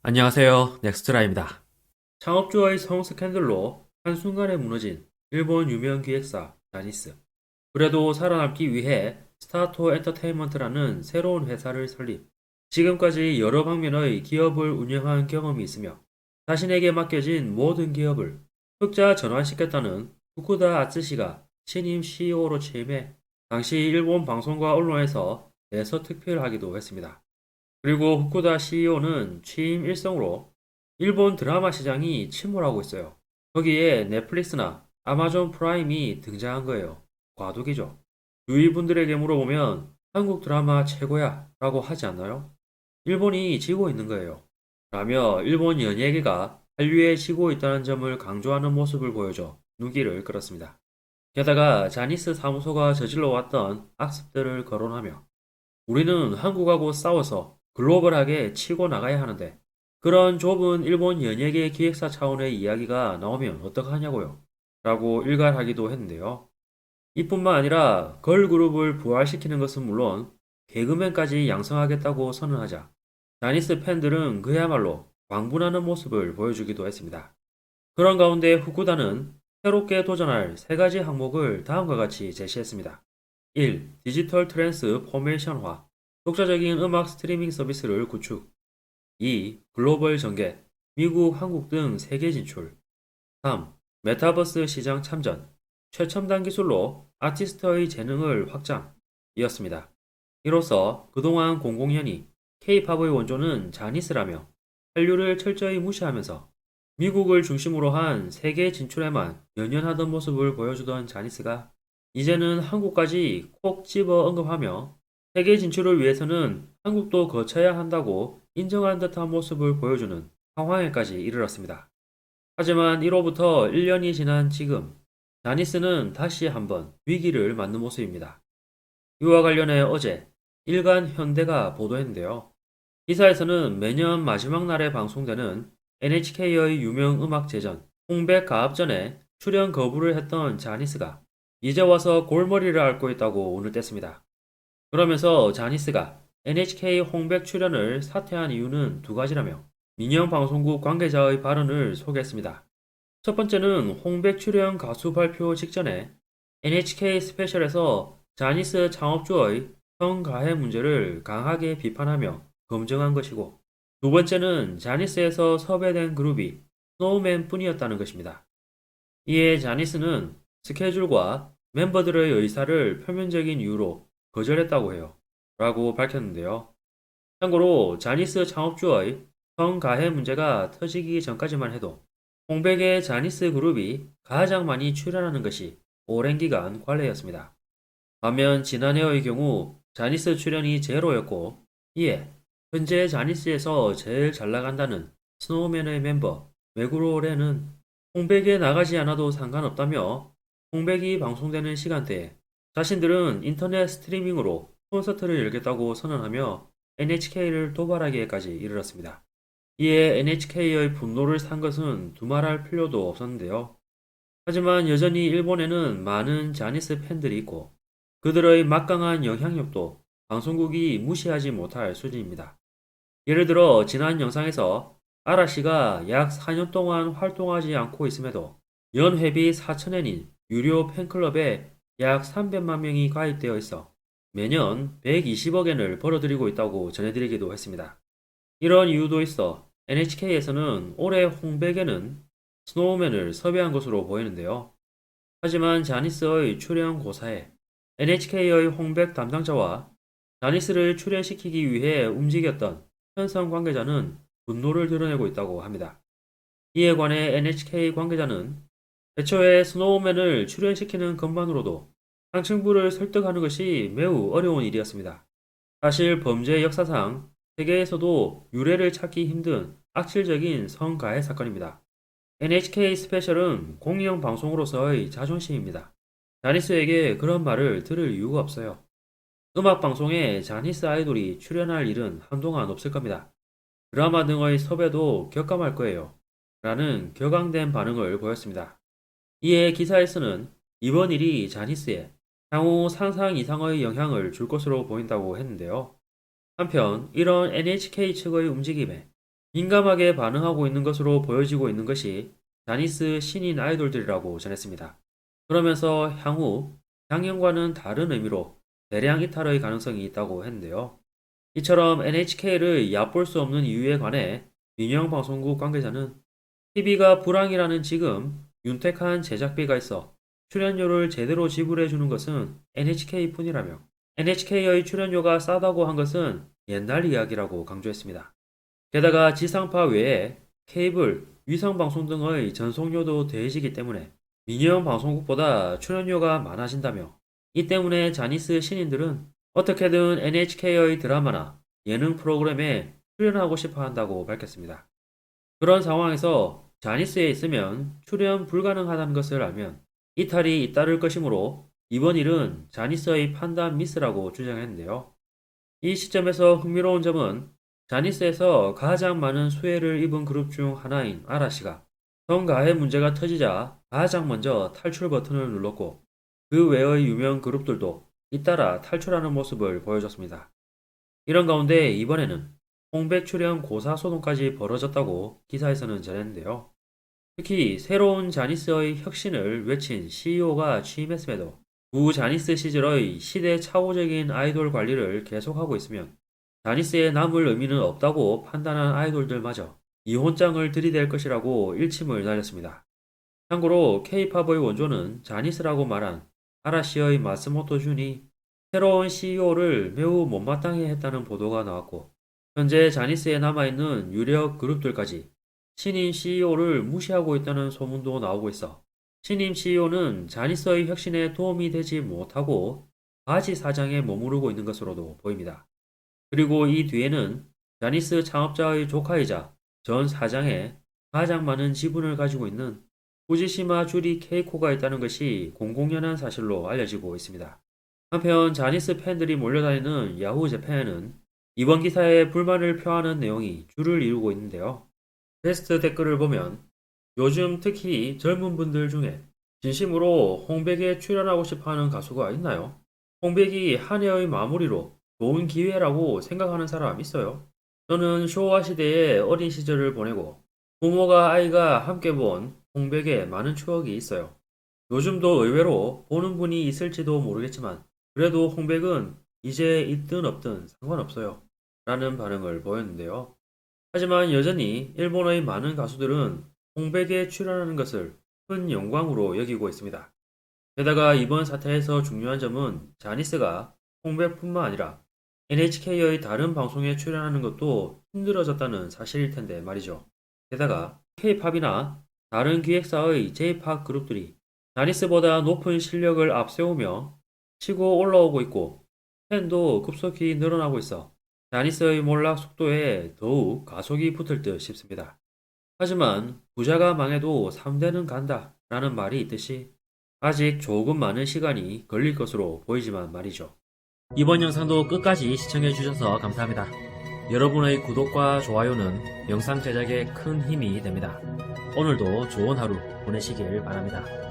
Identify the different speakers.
Speaker 1: 안녕하세요. 넥스트라입니다. 창업주와의 성 스캔들로 한순간에 무너진 일본 유명 기획사 자니스. 그래도 살아남기 위해 스타토 엔터테인먼트라는 새로운 회사를 설립. 지금까지 여러 방면의 기업을 운영한 경험이 있으며 자신에게 맡겨진 모든 기업을 흑자 전환시켰다는 후쿠다 아츠시가 신임 CEO로 취임해 당시 일본 방송과 언론에서 대서특필하기도 했습니다. 그리고 후쿠다 CEO는 취임 일성으로 일본 드라마 시장이 침몰하고 있어요. 거기에 넷플릭스나 아마존 프라임이 등장한 거예요. 과도기죠. 주위 분들에게 물어보면 한국 드라마 최고야 라고 하지 않나요? 일본이 지고 있는 거예요. 라며 일본 연예계가 한류에 지고 있다는 점을 강조하는 모습을 보여줘 눈길을 끌었습니다. 게다가 자니스 사무소가 저질러왔던 악습들을 거론하며 우리는 한국하고 싸워서 글로벌하게 치고 나가야 하는데 그런 좁은 일본 연예계 기획사 차원의 이야기가 나오면 어떡하냐고요. 라고 일갈하기도 했는데요. 이뿐만 아니라 걸그룹을 부활시키는 것은 물론 개그맨까지 양성하겠다고 선언하자 자니스 팬들은 그야말로 광분하는 모습을 보여주기도 했습니다. 그런 가운데 후쿠다는 새롭게 도전할 세 가지 항목을 다음과 같이 제시했습니다. 1. 디지털 트랜스포메이션화 독자적인 음악 스트리밍 서비스를 구축. 2. 글로벌 전개 미국, 한국 등 세계 진출. 3. 메타버스 시장 참전 최첨단 기술로 아티스트의 재능을 확장 이었습니다. 이로써 그동안 공공연히 K-팝의 원조는 자니스라며 한류를 철저히 무시하면서 미국을 중심으로 한 세계 진출에만 연연하던 모습을 보여주던 자니스가 이제는 한국까지 콕 집어 언급하며 세계 진출을 위해서는 한국도 거쳐야 한다고 인정한 듯한 모습을 보여주는 상황에까지 이르렀습니다. 하지만 1호부터 1년이 지난 지금 자니스는 다시 한번 위기를 맞는 모습입니다. 이와 관련해 어제 일간 현대가 보도했는데요. 기사에서는 매년 마지막 날에 방송되는 NHK의 유명 음악 제전 홍백 가압전에 출연 거부를 했던 자니스가 이제 와서 골머리를 앓고 있다고 오늘 뗐습니다. 그러면서 자니스가 NHK 홍백 출연을 사퇴한 이유는 두 가지라며 민영 방송국 관계자의 발언을 소개했습니다. 첫 번째는 홍백 출연 가수 발표 직전에 NHK 스페셜에서 자니스 창업주의 성가해 문제를 강하게 비판하며 검증한 것이고 두 번째는 자니스에서 섭외된 그룹이 스노우맨 뿐이었다는 것입니다. 이에 자니스는 스케줄과 멤버들의 의사를 표면적인 이유로 거절했다고 해요. 라고 밝혔는데요. 참고로 자니스 창업주의 성가해 문제가 터지기 전까지만 해도 홍백의 자니스 그룹이 가장 많이 출연하는 것이 오랜 기간 관례였습니다. 반면 지난해의 경우 자니스 출연이 제로였고 이에 현재 자니스에서 제일 잘 나간다는 스노우맨의 멤버 메구로레는 홍백에 나가지 않아도 상관없다며 홍백이 방송되는 시간대에 자신들은 인터넷 스트리밍으로 콘서트를 열겠다고 선언하며 NHK를 도발하기에까지 이르렀습니다. 이에 NHK의 분노를 산 것은 두말할 필요도 없었는데요. 하지만 여전히 일본에는 많은 자니스 팬들이 있고 그들의 막강한 영향력도 방송국이 무시하지 못할 수준입니다. 예를 들어 지난 영상에서 아라씨가 약 4년 동안 활동하지 않고 있음에도 연회비 4천엔인 유료 팬클럽에 약 300만 명이 가입되어 있어 매년 120억엔을 벌어들이고 있다고 전해드리기도 했습니다. 이런 이유도 있어 NHK에서는 올해 홍백에는 스노우맨을 섭외한 것으로 보이는데요. 하지만 자니스의 출연 고사에 NHK의 홍백 담당자와 자니스를 출연시키기 위해 움직였던 현성 관계자는 분노를 드러내고 있다고 합니다. 이에 관해 NHK 관계자는 애초에 스노우맨을 출연시키는 것만으로도 상층부를 설득하는 것이 매우 어려운 일이었습니다. 사실 범죄 역사상 세계에서도 유례를 찾기 힘든 악질적인 성가해 사건입니다. NHK 스페셜은 공영 방송으로서의 자존심입니다. 자니스에게 그런 말을 들을 이유가 없어요. 음악 방송에 자니스 아이돌이 출연할 일은 한동안 없을 겁니다. 드라마 등의 섭외도 격감할 거예요. 라는 격앙된 반응을 보였습니다. 이에 기사에서는 이번 일이 자니스에 향후 상상 이상의 영향을 줄 것으로 보인다고 했는데요. 한편 이런 NHK 측의 움직임에 민감하게 반응하고 있는 것으로 보여지고 있는 것이 자니스 신인 아이돌들이라고 전했습니다. 그러면서 향후 작년과는 다른 의미로 대량 이탈의 가능성이 있다고 했는데요. 이처럼 NHK를 얕볼 수 없는 이유에 관해 민영 방송국 관계자는 TV가 불황이라는 지금 윤택한 제작비가 있어 출연료를 제대로 지불해 주는 것은 NHK뿐이라며 NHK의 출연료가 싸다고 한 것은 옛날 이야기라고 강조했습니다. 게다가 지상파 외에 케이블, 위성방송 등의 전송료도 더해지기 때문에 미니언 방송국보다 출연료가 많아진다며 이 때문에 자니스 신인들은 어떻게든 NHK의 드라마나 예능 프로그램에 출연하고 싶어 한다고 밝혔습니다. 그런 상황에서 자니스에 있으면 출연 불가능하다는 것을 알면 이탈이 잇따를 것이므로 이번 일은 자니스의 판단 미스라고 주장했는데요. 이 시점에서 흥미로운 점은 자니스에서 가장 많은 수혜를 입은 그룹 중 하나인 아라씨가 성가해 문제가 터지자 가장 먼저 탈출 버튼을 눌렀고 그 외의 유명 그룹들도 잇따라 탈출하는 모습을 보여줬습니다. 이런 가운데 이번에는 홍백 출연 고사 소송까지 벌어졌다고 기사에서는 전했는데요. 특히 새로운 자니스의 혁신을 외친 CEO가 취임했음에도 구 자니스 시절의 시대착오적인 아이돌 관리를 계속하고 있으면 자니스에 남을 의미는 없다고 판단한 아이돌들마저 이혼장을 들이댈 것이라고 일침을 날렸습니다. 참고로 K-팝의 원조는 자니스라고 말한 아라시의 마스모토 준이 새로운 CEO를 매우 못마땅해 했다는 보도가 나왔고 현재 자니스에 남아있는 유력 그룹들까지 신임 CEO를 무시하고 있다는 소문도 나오고 있어 신임 CEO는 자니스의 혁신에 도움이 되지 못하고 바지 사장에 머무르고 있는 것으로도 보입니다. 그리고 이 뒤에는 자니스 창업자의 조카이자 전 사장의 가장 많은 지분을 가지고 있는 후지시마 주리 케이코가 있다는 것이 공공연한 사실로 알려지고 있습니다. 한편 자니스 팬들이 몰려다니는 야후 재팬은 이번 기사에 불만을 표하는 내용이 줄을 이루고 있는데요. 베스트 댓글을 보면 요즘 특히 젊은 분들 중에 진심으로 홍백에 출연하고 싶어하는 가수가 있나요? 홍백이 한 해의 마무리로 좋은 기회라고 생각하는 사람 있어요? 저는 쇼와 시대의 어린 시절을 보내고 부모가 아이가 함께 본 홍백에 많은 추억이 있어요. 요즘도 의외로 보는 분이 있을지도 모르겠지만 그래도 홍백은 이제 있든 없든 상관없어요. 라는 반응을 보였는데요. 하지만 여전히 일본의 많은 가수들은 홍백에 출연하는 것을 큰 영광으로 여기고 있습니다. 게다가 이번 사태에서 중요한 점은 자니스가 홍백뿐만 아니라 NHK의 다른 방송에 출연하는 것도 힘들어졌다는 사실일 텐데 말이죠. 게다가 K-팝이나 다른 기획사의 J-팝 그룹들이 자니스보다 높은 실력을 앞세우며 치고 올라오고 있고 팬도 급속히 늘어나고 있어 자니스의 몰락 속도에 더욱 가속이 붙을 듯 싶습니다. 하지만 부자가 망해도 3대는 간다 라는 말이 있듯이 아직 조금 많은 시간이 걸릴 것으로 보이지만 말이죠. 이번 영상도 끝까지 시청해주셔서 감사합니다. 여러분의 구독과 좋아요는 영상 제작에 큰 힘이 됩니다. 오늘도 좋은 하루 보내시길 바랍니다.